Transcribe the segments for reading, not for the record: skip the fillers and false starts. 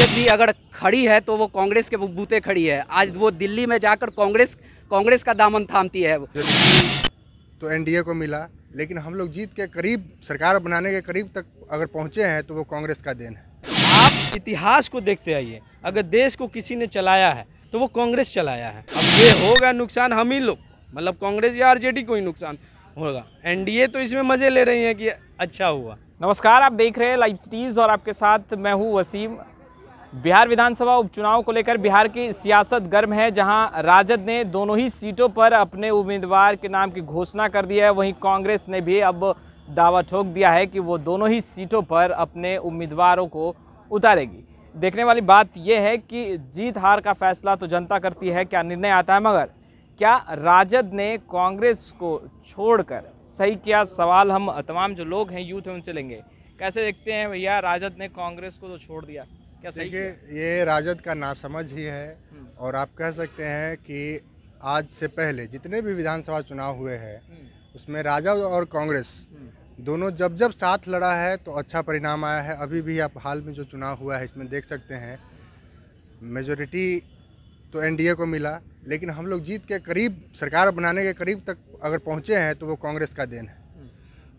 राजद भी अगर खड़ी है तो वो कांग्रेस के बूते खड़ी है। आज वो दिल्ली में जाकर कांग्रेस का दामन थामती है। तो एनडीए को मिला, लेकिन हम लोग जीत के करीब, सरकार बनाने के करीब तक अगर पहुंचे हैं तो वो कांग्रेस का देन है। आप इतिहास को देखते आइए, अगर देश को किसी ने चलाया है तो वो कांग्रेस चलाया है। अब ये होगा नुकसान हम ही लोग, मतलब कांग्रेस या आरजेडी को ही नुकसान होगा। एनडीए तो इसमें मजे ले रही है कि अच्छा हुआ। नमस्कार, आप देख रहे हैं लाइव सिटीज और आपके साथ मैं हूं वसीम। बिहार विधानसभा उपचुनाव को लेकर बिहार की सियासत गर्म है, जहां राजद ने दोनों ही सीटों पर अपने उम्मीदवार के नाम की घोषणा कर दी है। वहीं कांग्रेस ने भी अब दावा ठोक दिया है कि वो दोनों ही सीटों पर अपने उम्मीदवारों को उतारेगी। देखने वाली बात यह है कि जीत हार का फैसला तो जनता करती है, क्या निर्णय आता है, मगर क्या राजद ने कांग्रेस को छोड़कर सही किया? सवाल हम तमाम जो लोग हैं, यूथ हैं, उनसे लेंगे। कैसे देखते हैं भैया, राजद ने कांग्रेस को तो छोड़ दिया, क्या सही किया? देखिए, ये राजद का नासमझ ही है। और आप कह सकते हैं कि आज से पहले जितने भी विधानसभा चुनाव हुए हैं उसमें राजद और कांग्रेस दोनों जब साथ लड़ा है तो अच्छा परिणाम आया है। अभी भी आप हाल में जो चुनाव हुआ है इसमें देख सकते हैं मेजॉरिटी तो एनडीए को मिला, लेकिन हम लोग जीत के करीब, सरकार बनाने के करीब तक अगर पहुंचे हैं तो वो कांग्रेस का देन है।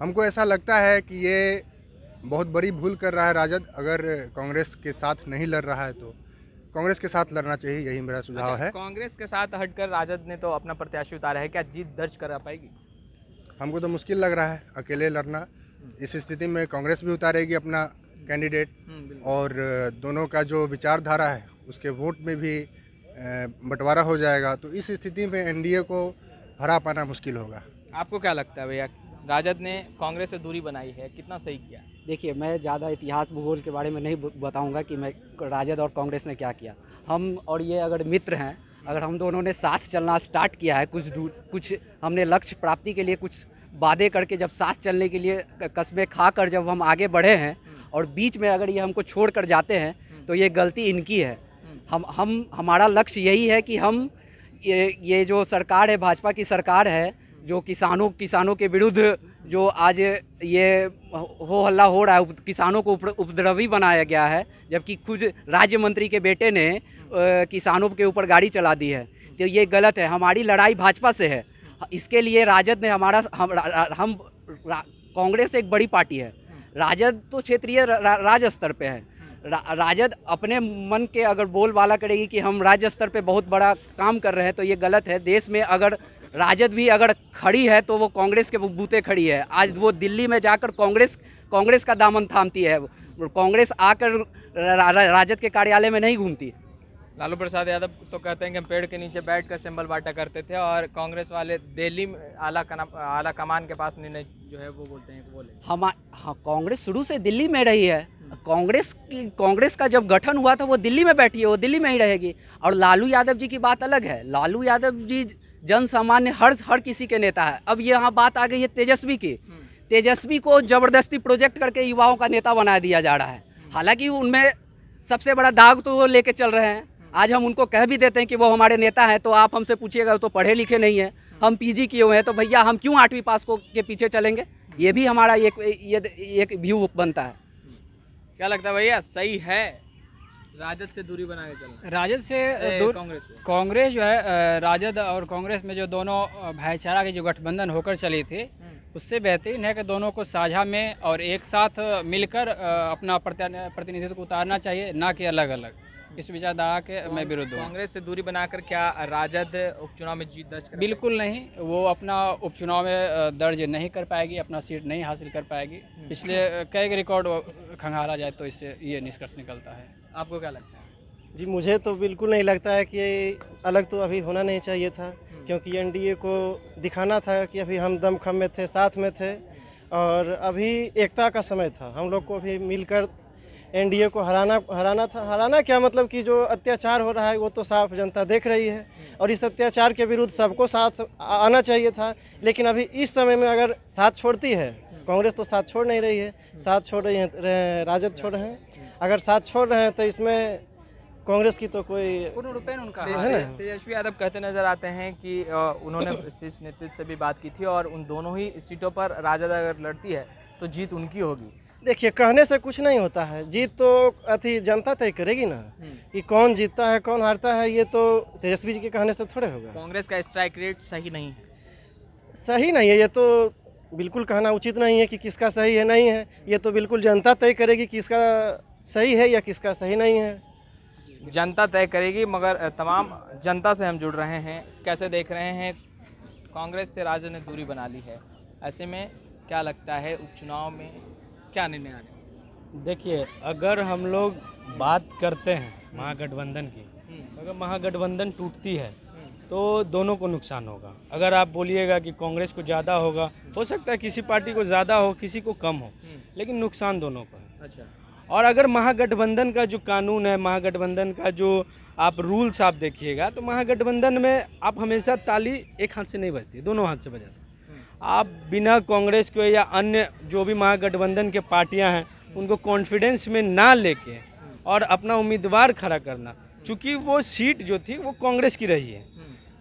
हमको ऐसा लगता है कि ये बहुत बड़ी भूल कर रहा है राजद। अगर कांग्रेस के साथ नहीं लड़ रहा है तो कांग्रेस के साथ लड़ना चाहिए, यही मेरा सुझाव है। कांग्रेस के साथ हटकर राजद ने तो अपना प्रत्याशी उतारा है, क्या जीत दर्ज करा पाएगी? हमको तो मुश्किल लग रहा है अकेले लड़ना। इस स्थिति में कांग्रेस भी उतारेगी अपना कैंडिडेट, और दोनों का जो विचारधारा है उसके वोट में भी बंटवारा हो जाएगा। तो इस स्थिति में एनडीए को हरा पाना मुश्किल होगा। आपको क्या लगता है भैया, राजद ने कांग्रेस से दूरी बनाई है, कितना सही किया? देखिए, मैं ज़्यादा इतिहास भूगोल के बारे में नहीं बताऊंगा कि मैं राजद और कांग्रेस ने क्या किया। हम और ये अगर मित्र हैं, अगर हम दोनों ने साथ चलना स्टार्ट किया है, कुछ हमने लक्ष्य प्राप्ति के लिए कुछ वादे करके जब साथ चलने के लिए कस्में खाकर जब हम आगे बढ़े हैं और बीच में अगर ये हमको छोड़ कर जाते हैं तो ये गलती इनकी है। हमारा लक्ष्य यही है कि हम ये जो सरकार है, भाजपा की सरकार है, जो किसानों के विरुद्ध जो आज ये हो हल्ला हो रहा है, किसानों को उपद्रवी बनाया गया है, जबकि खुद राज्य मंत्री के बेटे ने किसानों के ऊपर गाड़ी चला दी है, तो ये गलत है। हमारी लड़ाई भाजपा से है। इसके लिए राजद ने कांग्रेस एक बड़ी पार्टी है, राजद तो क्षेत्रीय राज्य स्तर पे है। राजद अपने मन के अगर बोलबाला करेगी कि हम राज्य स्तर पे बहुत बड़ा काम कर रहे हैं तो ये गलत है। देश में अगर राजद भी अगर खड़ी है तो वो कांग्रेस के बूते खड़ी है। आज वो दिल्ली में जाकर कांग्रेस का दामन थामती है। कांग्रेस आकर राजद के कार्यालय में नहीं घूमती। लालू प्रसाद यादव तो कहते हैं कि हम पेड़ के नीचे बैठकर सिंबल बांटा करते थे, और कांग्रेस वाले दिल्ली में आला कमान के पास निर्णय जो है वो बोलते हैं कि बोले। कांग्रेस शुरू से दिल्ली में रही है। कांग्रेस का जब गठन हुआ था वो दिल्ली में बैठी है, वो दिल्ली में ही रहेगी। और लालू यादव जी की बात अलग है। लालू यादव जी जन सामान्य हर किसी के नेता है। अब यहाँ बात आ गई है तेजस्वी की। तेजस्वी को जबरदस्ती प्रोजेक्ट करके युवाओं का नेता बना दिया जा रहा है। हालांकि उनमें सबसे बड़ा दाग तो वो लेके चल रहे हैं। आज हम उनको कह भी देते हैं कि वो हमारे नेता हैं, तो आप हमसे पूछिएगा तो पढ़े लिखे नहीं हैं, हम पीजी किए हुए हैं, तो भैया हम क्यों 8वीं पास के पीछे चलेंगे? ये भी हमारा एक व्यू बनता है। क्या लगता है भैया, सही है राजद से दूरी बना के चलना? राजद से कांग्रेस जो है, राजद और कांग्रेस में जो दोनों भाईचारा की जो गठबंधन होकर चली थी, उससे बेहतरीन है कि दोनों को साझा में और एक साथ मिलकर अपना प्रतिनिधित्व को उतारना चाहिए, ना कि अलग अलग। इस विचारधारा के मैं विरुद्ध हूँ। कांग्रेस से दूरी बनाकर क्या राजद उपचुनाव में जीत दर्ज कर? बिल्कुल नहीं, वो अपना उपचुनाव में दर्ज नहीं कर पाएगी, अपना सीट नहीं हासिल कर पाएगी। पिछले कई रिकॉर्ड खंगाला जाए तो इससे ये निष्कर्ष निकलता है। आपको क्या लगता है? जी, मुझे तो बिल्कुल नहीं लगता है कि अलग तो अभी होना नहीं चाहिए था, क्योंकि एनडीए को दिखाना था कि अभी हम दमखम में थे, साथ में थे, और अभी एकता का समय था। हम लोग को भी मिलकर एनडीए को हराना था। हराना क्या, मतलब कि जो अत्याचार हो रहा है वो तो साफ जनता देख रही है, और इस अत्याचार के विरुद्ध सबको साथ आना चाहिए था। लेकिन अभी इस समय में अगर साथ छोड़ती है कांग्रेस, तो साथ छोड़ नहीं रही है, साथ छोड़ रही है राजद छोड़ रहे हैं। अगर साथ छोड़ रहे हैं तो इसमें कांग्रेस की तो कोई पूर्ण रूपेण उनका है ना। तेजस्वी यादव कहते नजर आते हैं कि उन्होंने शीर्ष नेतृत्व से भी बात की थी, और उन दोनों ही सीटों पर राजद अगर लड़ती है तो जीत उनकी होगी। देखिए, कहने से कुछ नहीं होता है। जीत तो अति जनता तय करेगी ना, कि कौन जीतता है कौन हारता है। ये तो तेजस्वी जी के कहने से थोड़े होगा। कांग्रेस का स्ट्राइक रेट सही नहीं है। सही नहीं है, ये तो बिल्कुल कहना उचित नहीं है कि किसका सही है नहीं है। ये तो बिल्कुल जनता तय करेगी कि किसका सही है या किसका सही नहीं है। जनता तय करेगी, मगर तमाम जनता से हम जुड़ रहे हैं। कैसे देख रहे हैं, कांग्रेस से राजद ने दूरी बना ली है, ऐसे में क्या लगता है उपचुनाव में क्या निर्णय आने? देखिए, अगर हम लोग बात करते हैं महागठबंधन की, अगर महागठबंधन टूटती है तो दोनों को नुकसान होगा। अगर आप बोलिएगा कि कांग्रेस को ज़्यादा होगा, हो सकता है किसी पार्टी को ज़्यादा हो किसी को कम हो, लेकिन नुकसान दोनों को है। अच्छा। और अगर महागठबंधन का जो कानून है, महागठबंधन का जो आप रूल्स आप देखिएगा, तो महागठबंधन में आप हमेशा ताली एक हाथ से नहीं बजती, दोनों हाथ से बजाती। आप बिना कांग्रेस को या अन्य जो भी महागठबंधन के पार्टियां हैं उनको कॉन्फिडेंस में ना लेके और अपना उम्मीदवार खड़ा करना, चूँकि वो सीट जो थी वो कांग्रेस की रही है,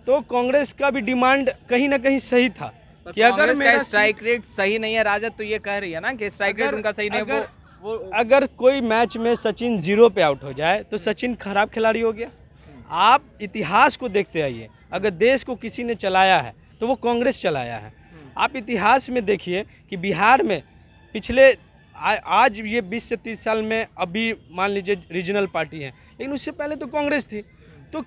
तो कांग्रेस का भी डिमांड कहीं ना कहीं सही था कि अगर मेरा स्ट्राइक रेट सही नहीं है, राजद तो ये कह रही है ना कि स्ट्राइक रेट उनका सही नहीं है। वो अगर कोई मैच में सचिन 0 पे आउट हो जाए तो सचिन खराब खिलाड़ी हो गया। आप इतिहास को देखते आइए, अगर देश को किसी ने चलाया है तो वो कांग्रेस चलाया है। आप इतिहास में देखिए कि बिहार में पिछले आज ये 20 से 30 साल में अभी मान लीजिए रीजनल पार्टी है, लेकिन उससे पहले तो कांग्रेस थी। तो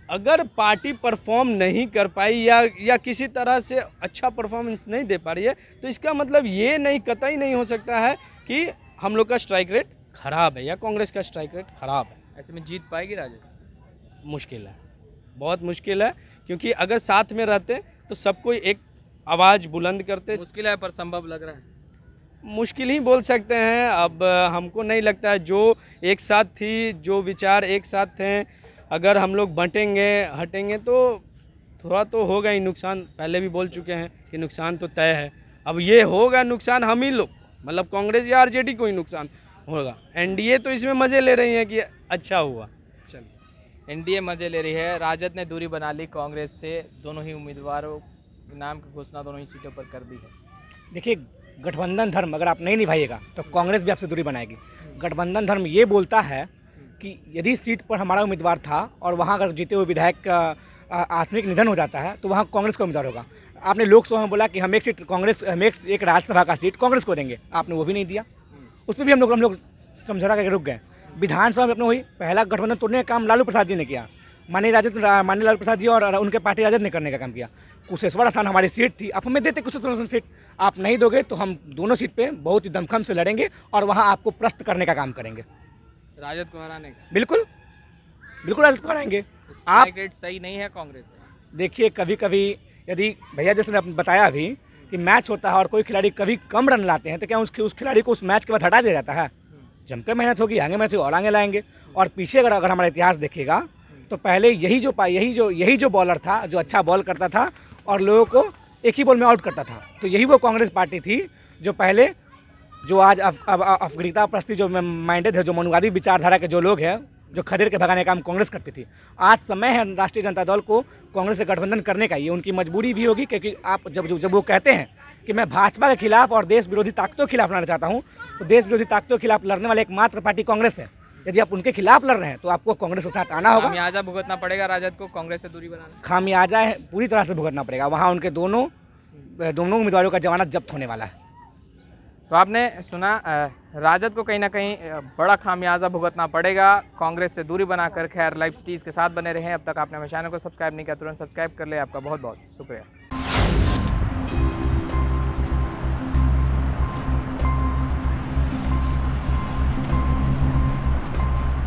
अगर पार्टी परफॉर्म नहीं कर पाई या किसी तरह से अच्छा परफॉर्मेंस नहीं दे पा रही है, तो इसका मतलब ये नहीं, कतई नहीं हो सकता है कि हम लोग का स्ट्राइक रेट खराब है या कांग्रेस का स्ट्राइक रेट खराब है। ऐसे में जीत पाएगी राजद? मुश्किल है, बहुत मुश्किल है, क्योंकि अगर साथ में रहते तो सब कोई एक आवाज़ बुलंद करते। मुश्किल है पर संभव लग रहा है। मुश्किल ही बोल सकते हैं। अब हमको नहीं लगता है जो एक साथ थी, जो विचार एक साथ हैं, अगर हम लोग बंटेंगे हटेंगे तो थोड़ा तो होगा ही नुकसान। पहले भी बोल चुके हैं कि नुकसान तो तय है। अब ये होगा नुकसान हम ही लोग, मतलब कांग्रेस या आरजेडी को ही नुकसान होगा। एनडीए तो इसमें मज़े ले रही है कि अच्छा हुआ। चलिए, एनडीए मज़े ले रही है, राजद ने दूरी बना ली कांग्रेस से, दोनों ही उम्मीदवारों के नाम की घोषणा दोनों ही सीटों पर कर दी है। देखिए, गठबंधन धर्म अगर आप नहीं निभाइएगा तो कांग्रेस भी आपसे दूरी बनाएगी। गठबंधन धर्म ये बोलता है कि यदि सीट पर हमारा उम्मीदवार था और वहाँ अगर जीते हुए विधायक का आकस्मिक निधन हो जाता है तो वहाँ कांग्रेस का उम्मीदवार होगा। आपने लोकसभा में बोला कि हम एक सीट कांग्रेस, हम एक राज्यसभा का सीट कांग्रेस को देंगे, आपने वो भी नहीं दिया। उसमें भी हम लोग समझौता करके रुक गए। विधानसभा में अपने वही पहला गठबंधन तोड़ने का काम लालू प्रसाद जी ने किया, माननीय लालू प्रसाद जी और उनके पार्टी राजद ने करने का काम किया। कुशेश्वर स्थान हमारी सीट थी, आप हमें देते कुशेश्वर सीट, आप नहीं दोगे तो हम दोनों सीट पे बहुत ही दमखम से लड़ेंगे और वहाँ आपको प्रस्त करने का काम करेंगे। राजद को हराने का? बिल्कुल बिल्कुल राजद को हराएंगे। आप रेट सही नहीं है कांग्रेस से। देखिए, कभी कभी यदि भैया जैसे ने बताया अभी कि मैच होता है और कोई खिलाड़ी कभी कम रन लाते हैं तो क्या उस खिलाड़ी को उस मैच के बाद हटा दिया जाता है? जमकर मेहनत होगी, आगे मेहनत होगी और आगे लाएंगे। और पीछे अगर हमारा इतिहास देखिएगा तो पहले यही जो बॉलर था, जो अच्छा बॉल करता था और लोगों को एक ही बॉल में आउट करता था, तो यही वो कांग्रेस पार्टी थी जो पहले, जो आज अफगड़िता प्रस्ती जो माइंडेड है, जो मनुवादी विचारधारा के जो लोग हैं, जो खदेड़ के भगाने का काम कांग्रेस करती थी। आज समय है राष्ट्रीय जनता दल को कांग्रेस से गठबंधन करने का। ये उनकी मजबूरी भी होगी, क्योंकि आप जब वो कहते हैं कि मैं भाजपा के खिलाफ और देश विरोधी ताकतों के खिलाफ लड़ना चाहता हूँ, तो देश विरोधी ताकतों के खिलाफ लड़ने वाले एकमात्र पार्टी कांग्रेस है। यदि आप उनके खिलाफ लड़ रहे हैं तो आपको कांग्रेस के साथ आना होगा। खामियाजा भुगतना पड़ेगा राजद को कांग्रेस से दूरी बनाना। खामियाजा पूरी तरह से भुगतना पड़ेगा। वहाँ उनके दोनों उम्मीदवारों का जमानत जब्त होने वाला है। तो आपने सुना, राजद को कहीं ना कहीं बड़ा खामियाजा भुगतना पड़ेगा कांग्रेस से दूरी बनाकर। खैर, लाइव स्टीज के साथ बने रहें। अब तक आपने हमारे चैनल को सब्सक्राइब नहीं किया, तुरंत सब्सक्राइब कर ले। आपका बहुत बहुत शुक्रिया।